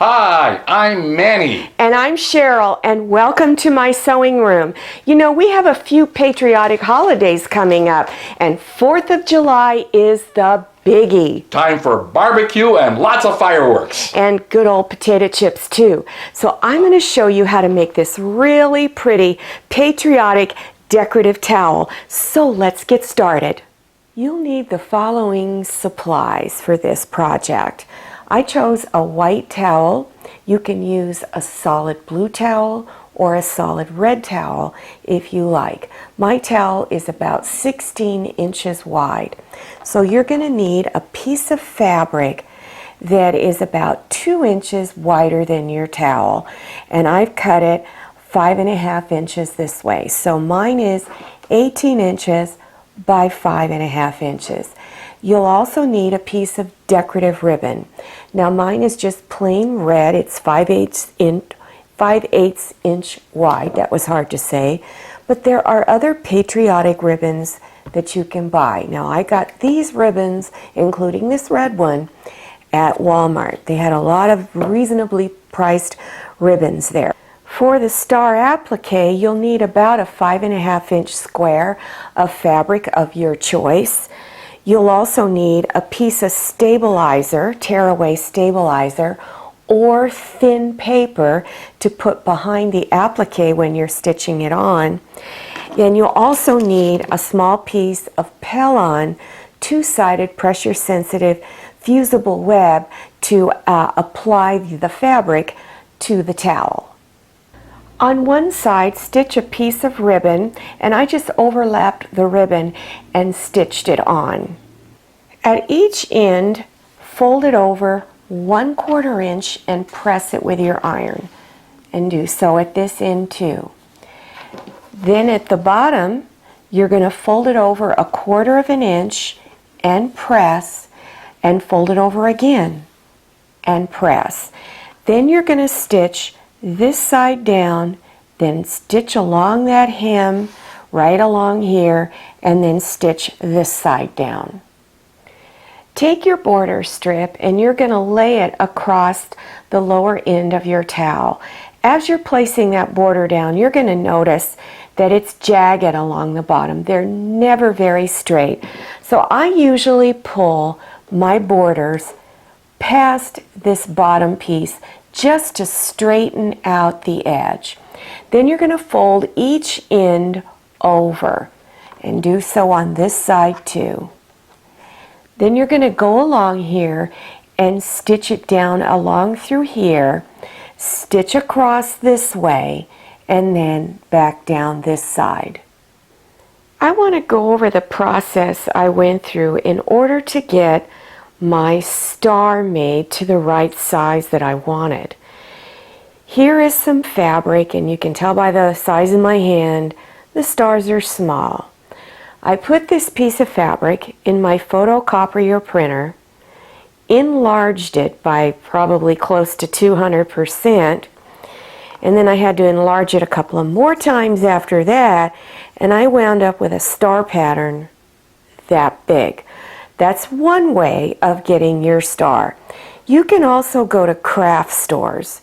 Hi, I'm Manny. And I'm Cheryl, and welcome to my sewing room. You know, we have a few patriotic holidays coming up, and 4th of July is the biggie. Time for barbecue and lots of fireworks. And good old potato chips too. So I'm going to show you how to make this really pretty, patriotic, decorative towel. So let's get started. You'll need the following supplies for this project. I chose a white towel. You can use a solid blue towel or a solid red towel if you like. My towel is about 16 inches wide. So you're going to need a piece of fabric that is about 2 inches wider than your towel. And I've cut it 5.5 inches this way. So mine is 18 inches by 5.5 inches. You'll also need a piece of decorative ribbon. Now mine is just plain red. It's 5/8 inch wide. That was hard to say. But there are other patriotic ribbons that you can buy. Now I got these ribbons, including this red one, at Walmart. They had a lot of reasonably priced ribbons there. For the star applique, you'll need about a 5.5 inch square of fabric of your choice. You'll also need a piece of stabilizer, tearaway stabilizer, or thin paper to put behind the applique when you're stitching it on. And you'll also need a small piece of Pellon, two-sided pressure-sensitive fusible web to apply the fabric to the towel. On one side, stitch a piece of ribbon, and I just overlapped the ribbon and stitched it on. At each end, fold it over 1/4 inch and press it with your iron, and do so at this end too. Then at the bottom, you're going to fold it over 1/4 inch and press, and fold it over again and press. Then you're going to stitch this side down, then stitch along that hem right along here, and then stitch this side down. Take your border strip and you're going to lay it across the lower end of your towel. As you're placing that border down, you're going to notice that it's jagged along the bottom. They're never very straight. So I usually pull my borders past this bottom piece just to straighten out the edge. Then you're going to fold each end over and do so on this side too. Then you're going to go along here and stitch it down along through here, stitch across this way, and then back down this side. I want to go over the process I went through in order to get my star made to the right size that I wanted. Here is some fabric, and you can tell by the size of my hand, the stars are small. I put this piece of fabric in my photocopier printer, enlarged it by probably close to 200%, and then I had to enlarge it a couple of more times after that, and I wound up with a star pattern that big. That's one way of getting your star. You can also go to craft stores.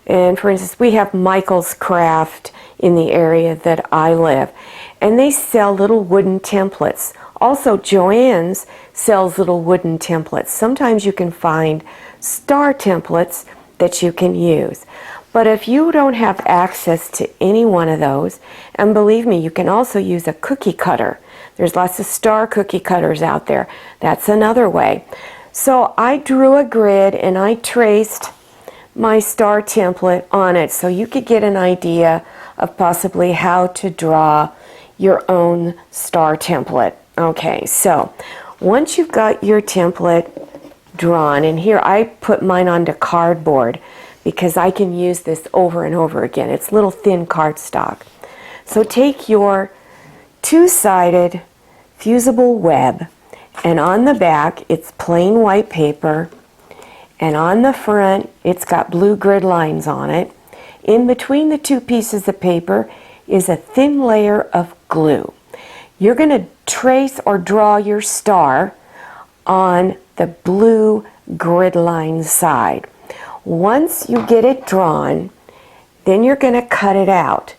And for instance, we have Michael's Craft in the area that I live. And they sell little wooden templates. Also, Joann's sells little wooden templates. Sometimes you can find star templates that you can use. But if you don't have access to any one of those, and believe me, you can also use a cookie cutter. There's lots of star cookie cutters out there. That's another way. So I drew a grid and I traced my star template on it so you could get an idea of possibly how to draw your own star template. Okay, so once you've got your template drawn, and here I put mine onto cardboard because I can use this over and over again. It's little thin cardstock. So take your two-sided fusible web, and on the back it's plain white paper, and on the front it's got blue grid lines on it. In between the two pieces of paper is a thin layer of glue. You're going to trace or draw your star on the blue grid line side. Once you get it drawn, then you're going to cut it out.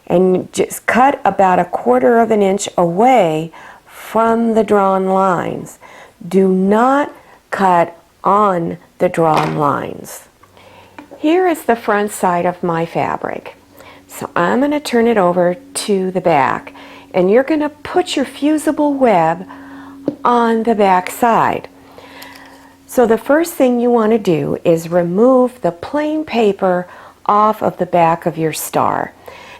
And just cut about 1/4 of an inch away from the drawn lines. Do not cut on the drawn lines. Here is the front side of my fabric. So I'm going to turn it over to the back, and you're going to put your fusible web on the back side. So the first thing you want to do is remove the plain paper off of the back of your star.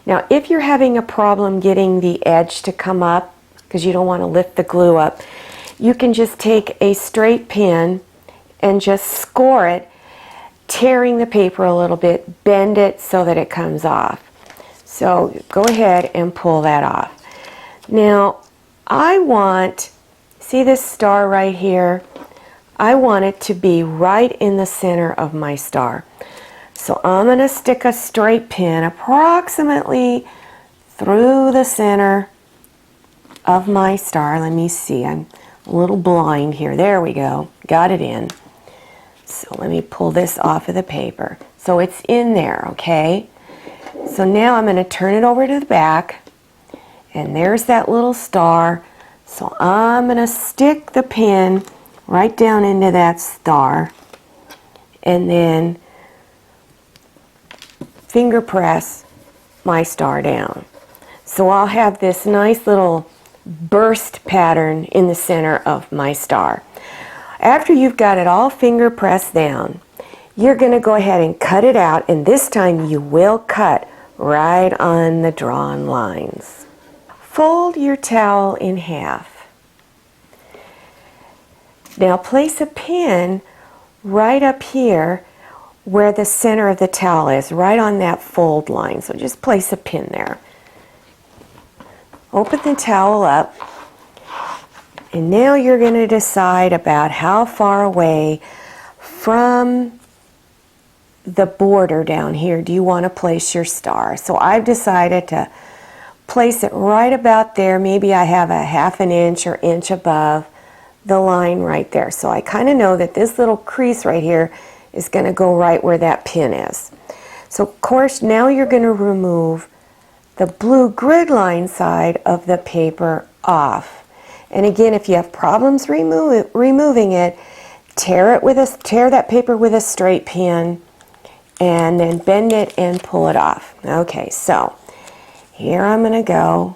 Now, if you're having a problem getting the edge to come up, because you don't want to lift the glue up, you can just take a straight pin and just score it, tearing the paper a little bit, bend it so that it comes off. So go ahead and pull that off. Now, see this star right here? I want it to be right in the center of my star. So I'm going to stick a straight pin approximately through the center of my star. Let me see, I'm a little blind here. There we go, got it in. So let me pull this off of the paper. So it's in there, okay? So now I'm going to turn it over to the back, and there's that little star. So I'm going to stick the pin right down into that star, and then finger press my star down. So I'll have this nice little burst pattern in the center of my star. After you've got it all finger pressed down, you're going to go ahead and cut it out, and this time you will cut right on the drawn lines. Fold your towel in half. Now place a pin right up here where the center of the towel is, right on that fold line. So just place a pin there. Open the towel up, and now you're going to decide about how far away from the border down here do you want to place your star. So I've decided to place it right about there. Maybe I have a 1/2 inch or inch above the line right there. So I kind of know that this little crease right here is going to go right where that pin is. So of course now you're going to remove the blue grid line side of the paper off. And again, if you have problems removing it, tear that paper with a straight pin and then bend it and pull it off. Okay, so here I'm going to go,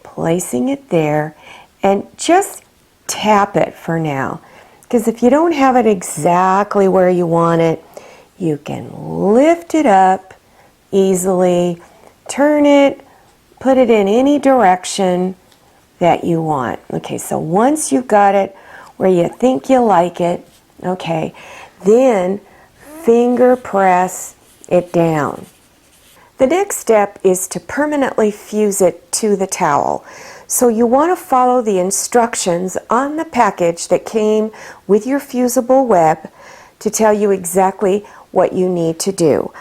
placing it there, and just tap it for now. Because if you don't have it exactly where you want it, you can lift it up easily, turn it, put it in any direction that you want. Okay, so once you've got it where you think you like it, okay, then finger press it down. The next step is to permanently fuse it to the towel. So you want to follow the instructions on the package that came with your fusible web to tell you exactly what you need to do.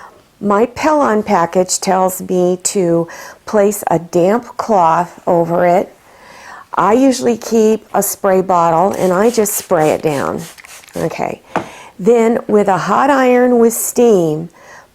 My Pellon package tells me to place a damp cloth over it. I usually keep a spray bottle and I just spray it down. Okay. Then with a hot iron with steam,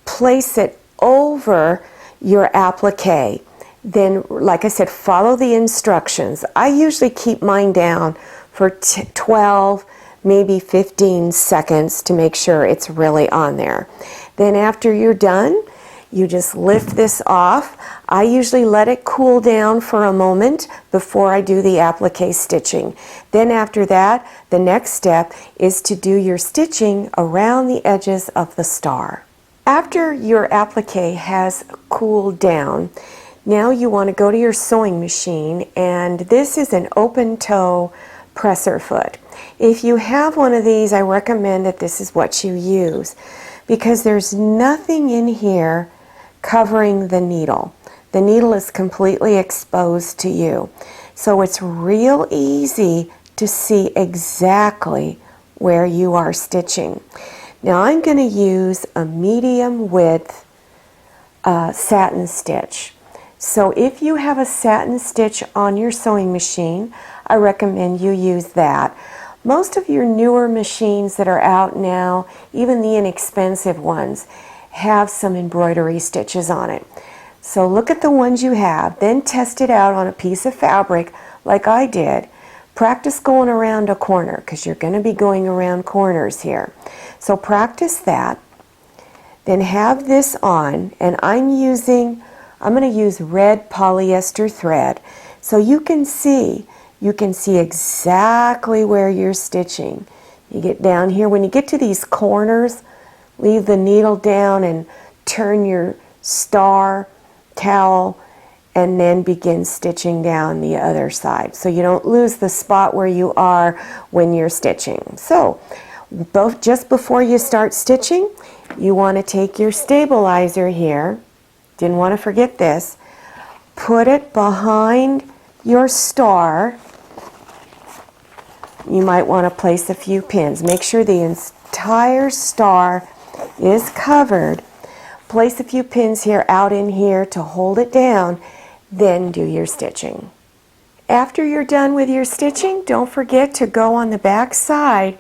place it over your applique. Then, like I said, follow the instructions. I usually keep mine down for 12, maybe 15 seconds to make sure it's really on there. Then after you're done, you just lift this off. I usually let it cool down for a moment before I do the applique stitching. Then after that, the next step is to do your stitching around the edges of the star. After your applique has cooled down, now you want to go to your sewing machine, and this is an open toe presser foot. If you have one of these, I recommend that this is what you use, because there's nothing in here covering the needle. The needle is completely exposed to you. So it's real easy to see exactly where you are stitching. Now I'm going to use a medium width satin stitch. So if you have a satin stitch on your sewing machine, I recommend you use that. Most of your newer machines that are out now, even the inexpensive ones, have some embroidery stitches on it. So look at the ones you have, then test it out on a piece of fabric like I did. Practice going around a corner because you're going to be going around corners here. So practice that. Then have this on, and I'm going to use red polyester thread. So you can see exactly where you're stitching. You get down here, when you get to these corners, leave the needle down and turn your star towel and then begin stitching down the other side so you don't lose the spot where you are when you're stitching. So just before you start stitching, you want to take your stabilizer here, didn't want to forget this, put it behind your star. You might want to place a few pins. Make sure the entire star is covered. Place a few pins here, out in here to hold it down, then do your stitching. After you're done with your stitching, don't forget to go on the back side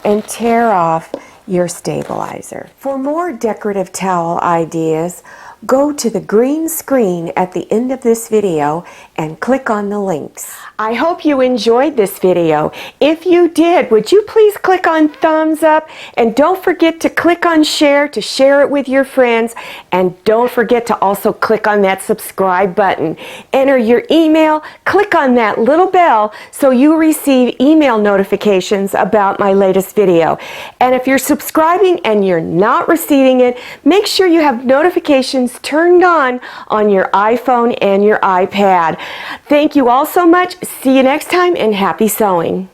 and tear off your stabilizer. For more decorative towel ideas, go to the green screen at the end of this video and click on the links. I hope you enjoyed this video. If you did, would you please click on thumbs up, and don't forget to click on share to share it with your friends, and don't forget to also click on that subscribe button. Enter your email, click on that little bell so you receive email notifications about my latest video. And if you're subscribing and you're not receiving it, make sure you have notifications turned on your iPhone and your iPad. Thank you all so much. See you next time, and happy sewing.